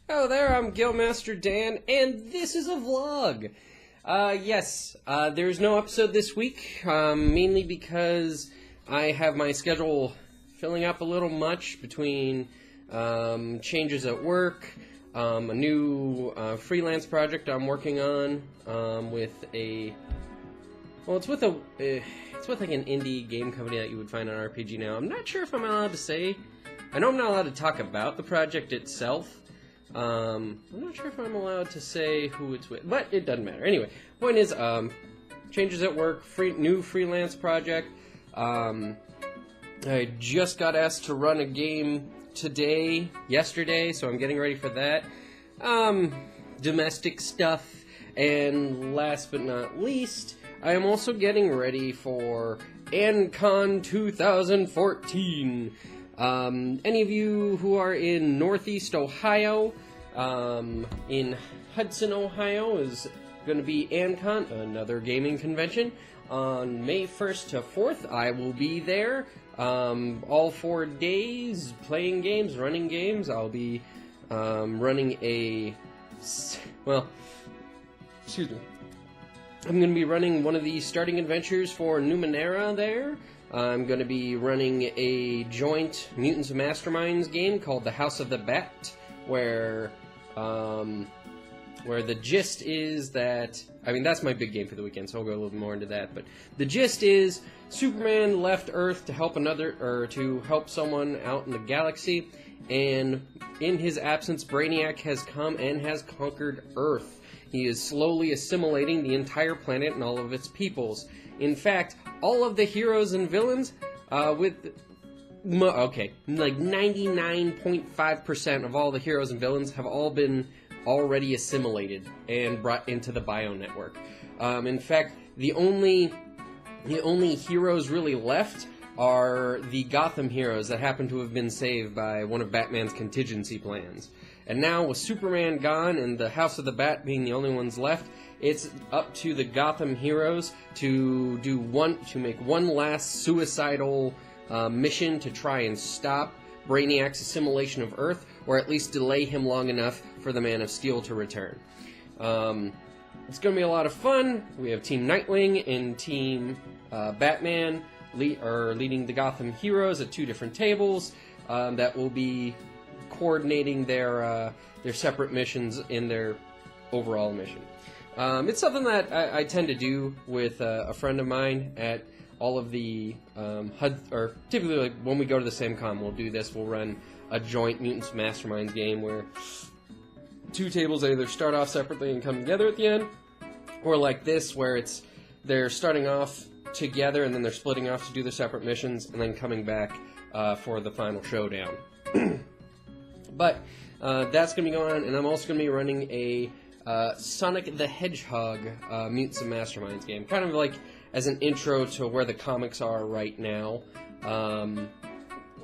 Hello there, I'm Guildmaster Dan, and this is a vlog. There's no episode this week, mainly because I have my schedule filling up a little much between changes at work, a new freelance project I'm working on it's with like an indie game company that you would find on RPG Now. I'm not sure if I'm allowed to say. I know I'm not allowed to talk about the project itself. I'm not sure if I'm allowed to say who it's with, but it doesn't matter. Anyway, point is, changes at work, new freelance project. I just got asked to run a game yesterday, so I'm getting ready for that. Domestic stuff, and last but not least, I am also getting ready for AnCon 2014. Any of you who are in Northeast Ohio, in Hudson, Ohio, is going to be AnCon, another gaming convention, on May 1st to 4th. I will be there, all 4 days, playing games, running games. I'll be, running I'm going to be running one of the starting adventures for new Manera there. I'm going to be running a joint Mutants and Masterminds game called The House of the Bat, where the gist is that, that's my big game for the weekend, so I'll go a little bit more into that, but the gist is Superman left Earth to help someone out in the galaxy, and in his absence, Brainiac has come and has conquered Earth. He is slowly assimilating the entire planet and all of its peoples. In fact, all of the heroes and villains, like 99.5% of all the heroes and villains have all been already assimilated and brought into the Bio Network. In fact, the only heroes really left are the Gotham heroes that happen to have been saved by one of Batman's contingency plans. And now, with Superman gone and the House of the Bat being the only ones left, it's up to the Gotham heroes to make one last suicidal mission to try and stop Brainiac's assimilation of Earth, or at least delay him long enough for the Man of Steel to return. It's going to be a lot of fun. We have Team Nightwing and Team Batman leading the Gotham heroes at 2 different tables that will be coordinating their separate missions in their overall mission. It's something that I tend to do with a friend of mine at all of the typically, like, when we go to the same con, we'll do this. We'll run a joint Mutants Masterminds game where 2 tables either start off separately and come together at the end, or like this, where they're starting off together and then they're splitting off to do their separate missions and then coming back for the final showdown. But that's going to be going on, and I'm also going to be running a Sonic the Hedgehog Mutants and Masterminds game, kind of like as an intro to where the comics are right now,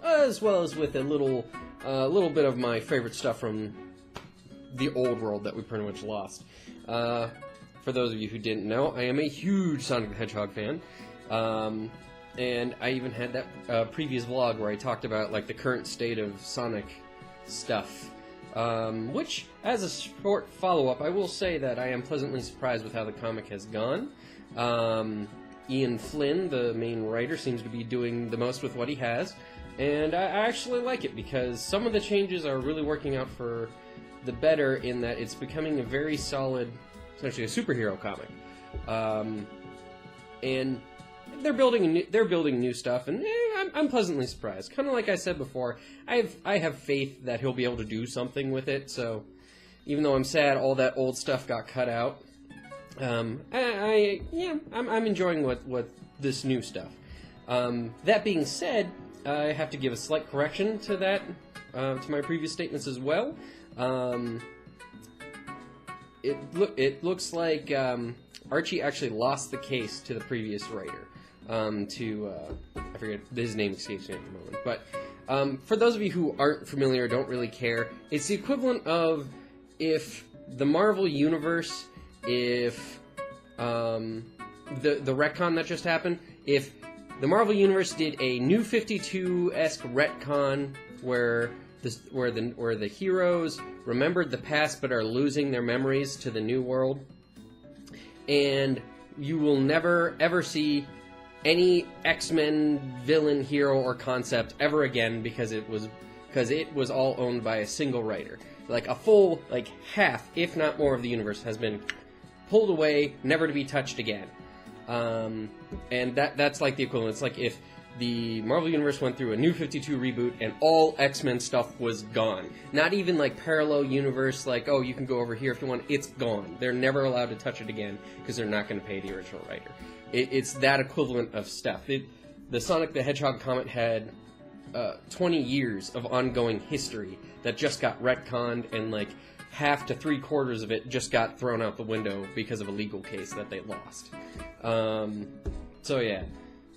as well as with a little bit of my favorite stuff from the old world that we pretty much lost. For those of you who didn't know, I am a huge Sonic the Hedgehog fan, and I even had that previous vlog where I talked about like the current state of Sonic stuff. Which, as a short follow-up, I will say that I am pleasantly surprised with how the comic has gone. Ian Flynn, the main writer, seems to be doing the most with what he has, and I actually like it because some of the changes are really working out for the better in that it's becoming a very solid, essentially a superhero comic. And they're building new stuff, and I'm pleasantly surprised. Kind of like I said before, I have faith that he'll be able to do something with it. So even though I'm sad all that old stuff got cut out, I'm enjoying what this new stuff. That being said, I have to give a slight correction to that, to my previous statements as well. It looks like Archie actually lost the case to the previous writer. I forget, his name escapes me at the moment. But for those of you who aren't familiar or don't really care, it's the equivalent of if the Marvel Universe, if the retcon that just happened, if the Marvel Universe did a New 52-esque retcon where where the heroes remembered the past but are losing their memories to the new world, and you will never ever see any X-Men villain, hero, or concept ever again because it was all owned by a single writer. Like a full, like half, if not more, of the universe has been pulled away, never to be touched again. And that's like the equivalent. It's like if the Marvel Universe went through a New 52 reboot and all X-Men stuff was gone. Not even like parallel universe, like, oh, you can go over here if you want. It's gone. They're never allowed to touch it again because they're not going to pay the original writer. It's that equivalent of stuff. The Sonic the Hedgehog comic had 20 years of ongoing history that just got retconned, and like half to 3/4 of it just got thrown out the window because of a legal case that they lost. So yeah.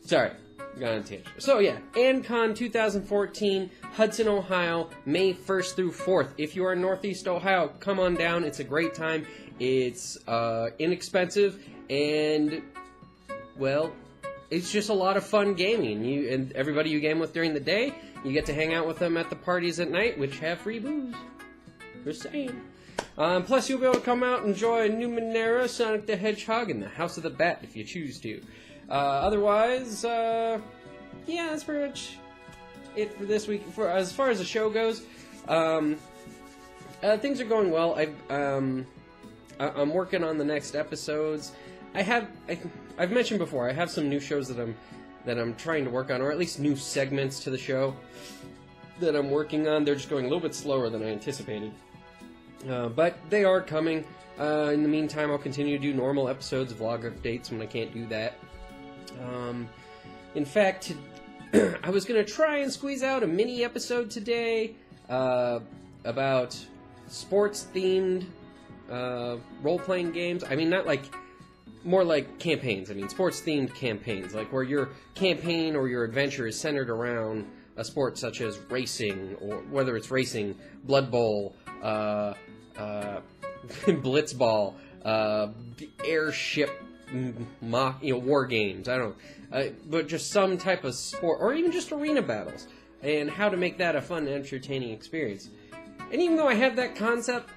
Sorry. Got on a tangent. So yeah, AnCon 2014, Hudson, Ohio, May 1st through 4th. If you are in Northeast Ohio, come on down. It's a great time. It's inexpensive, and well, it's just a lot of fun gaming. You and everybody you game with during the day, you get to hang out with them at the parties at night, which have free booze. Just saying. Plus, you'll be able to come out and enjoy a new Manera, Sonic the Hedgehog, and the House of the Bat if you choose to. Otherwise, yeah, that's pretty much it for this week. As far as the show goes, things are going well. I'm working on the next episodes. I've mentioned before, I have some new shows that I'm trying to work on, or at least new segments to the show that I'm working on. They're just going a little bit slower than I anticipated. But they are coming. In the meantime, I'll continue to do normal episodes, vlog updates when I can't do that. In fact, I was going to try and squeeze out a mini episode today about sports-themed role-playing games. I mean, not like... more like campaigns. I mean, sports-themed campaigns, like where your campaign or your adventure is centered around a sport such as racing, or whether it's racing, Blood Bowl, Blitzball, airship, war games. I don't know, but just some type of sport, or even just arena battles, and how to make that a fun, entertaining experience. And even though I have that concept,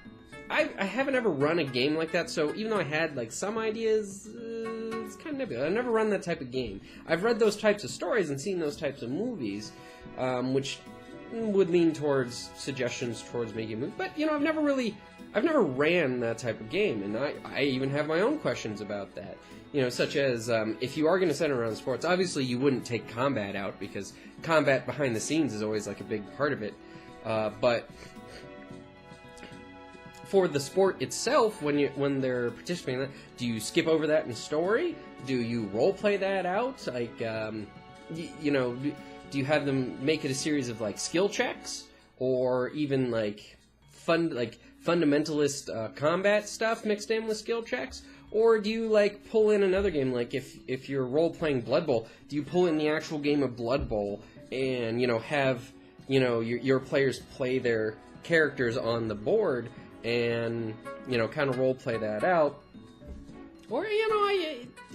I haven't ever run a game like that, so even though I had like some ideas, it's kind of nebulous. I've never run that type of game. I've read those types of stories and seen those types of movies, which would lean towards suggestions towards making a movie. But, I've never ran that type of game, and I even have my own questions about that. Such as, if you are going to center around sports, obviously you wouldn't take combat out, because combat behind the scenes is always like a big part of it. But for the sport itself, when they're participating in that, do you skip over that in story? Do you roleplay that out? Like, do you have them make it a series of like skill checks, or even like fundamentalist combat stuff mixed in with skill checks? Or do you like pull in another game? Like if you're role playing Blood Bowl, do you pull in the actual game of Blood Bowl and have your players play their characters on the board? And, kind of role-play that out. Or,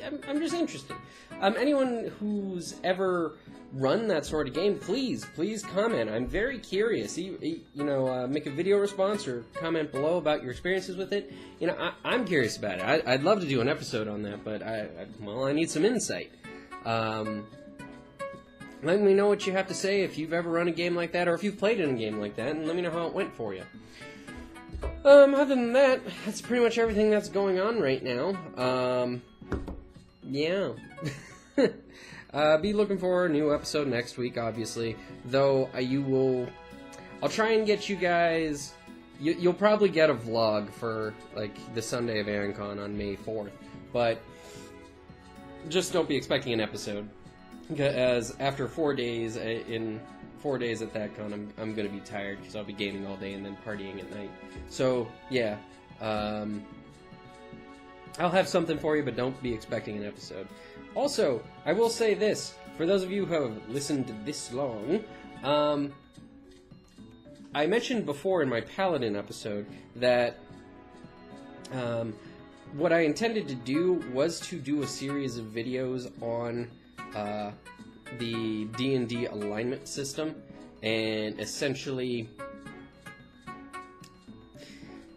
I'm just interested. Anyone who's ever run that sort of game, please comment. I'm very curious. Make a video response or comment below about your experiences with it. I'm curious about it. I'd love to do an episode on that, but I need some insight. Let me know what you have to say if you've ever run a game like that, or if you've played in a game like that, and let me know how it went for you. Other than that, that's pretty much everything that's going on right now. Yeah. Be looking for a new episode next week, obviously. Though, I'll try and get you guys... You'll probably get a vlog for, like, the Sunday of AnCon on May 4th. But, just don't be expecting an episode. Because after 4 days, in 4 days at that con, I'm going to be tired because I'll be gaming all day and then partying at night. So, yeah. I'll have something for you, but don't be expecting an episode. Also, I will say this. For those of you who have listened this long, I mentioned before in my Paladin episode that what I intended to do was to do a series of videos on the D&D alignment system, and essentially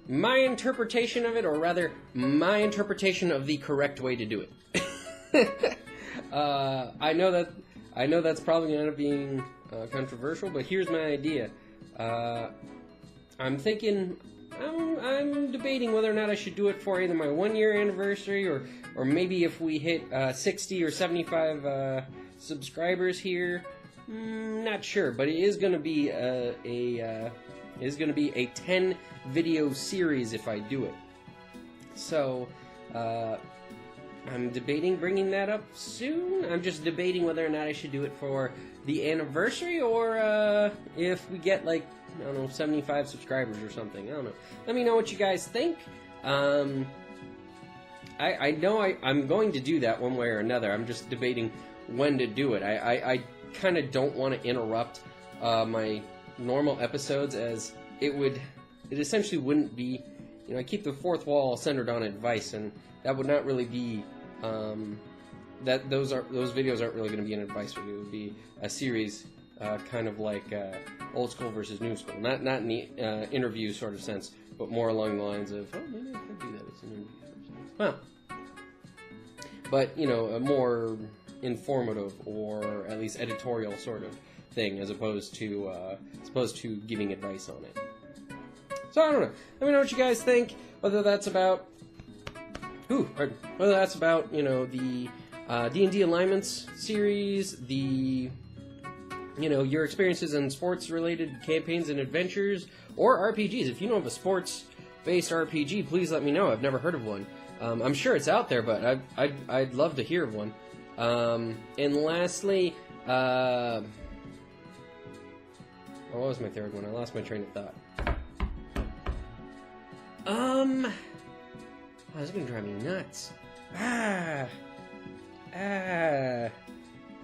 my interpretation of it, or rather, my interpretation of the correct way to do it. I know that's probably going to end up being controversial, but here's my idea. I'm thinking, I'm debating whether or not I should do it for either my 1-year anniversary, or maybe if we hit 60 or 75 subscribers here. Not sure, but it is going to be a 10 video series if I do it. So I'm debating bringing that up soon. I'm just debating whether or not I should do it for the anniversary, or if we get, like, I don't know, 75 subscribers or something. I don't know. Let me know what you guys think. I know I'm going to do that one way or another. I'm just debating when to do it. I kind of don't want to interrupt my normal episodes, as it essentially wouldn't be, I keep the fourth wall centered on advice, and that would not really be, those videos aren't really going to be an advice video. It would be a series, kind of like old school versus new school. Not in the interview sort of sense, but more along the lines of, oh, maybe I could do that as an interview sort of sense. Well, but, a more informative, or at least editorial sort of thing, as opposed to giving advice on it. So I don't know. Let me know what you guys think. Whether that's about, the D&D alignments series, the your experiences in sports-related campaigns and adventures, or RPGs. If you know of a sports-based RPG, please let me know. I've never heard of one. I'm sure it's out there, but I'd love to hear of one. And lastly, what was my third one? I lost my train of thought. Oh, this is gonna drive me nuts.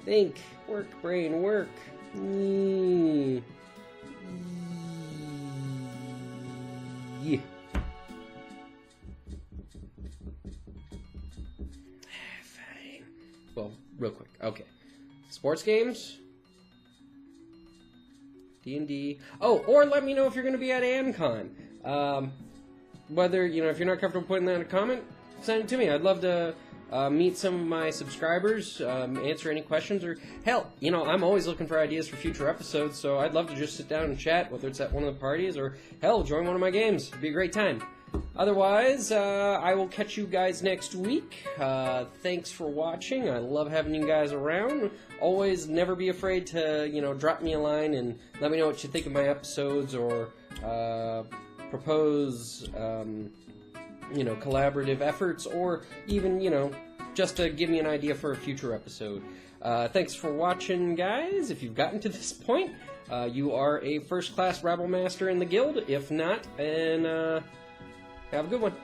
Think, work, brain, work. Yeah. Fine. Well, real quick. Okay. Sports games. D&D. Oh, or let me know if you're going to be at AnCon. Whether, if you're not comfortable putting that in a comment, send it to me. I'd love to meet some of my subscribers, answer any questions, or hell, I'm always looking for ideas for future episodes, so I'd love to just sit down and chat, whether it's at one of the parties, or hell, join one of my games. It'd be a great time. Otherwise, I will catch you guys next week. Thanks for watching. I love having you guys around. Always never be afraid to, drop me a line and let me know what you think of my episodes, or propose, collaborative efforts, or even, just to give me an idea for a future episode. Thanks for watching, guys. If you've gotten to this point, you are a first-class Rabble Master in the guild. If not, then have a good one.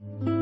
you.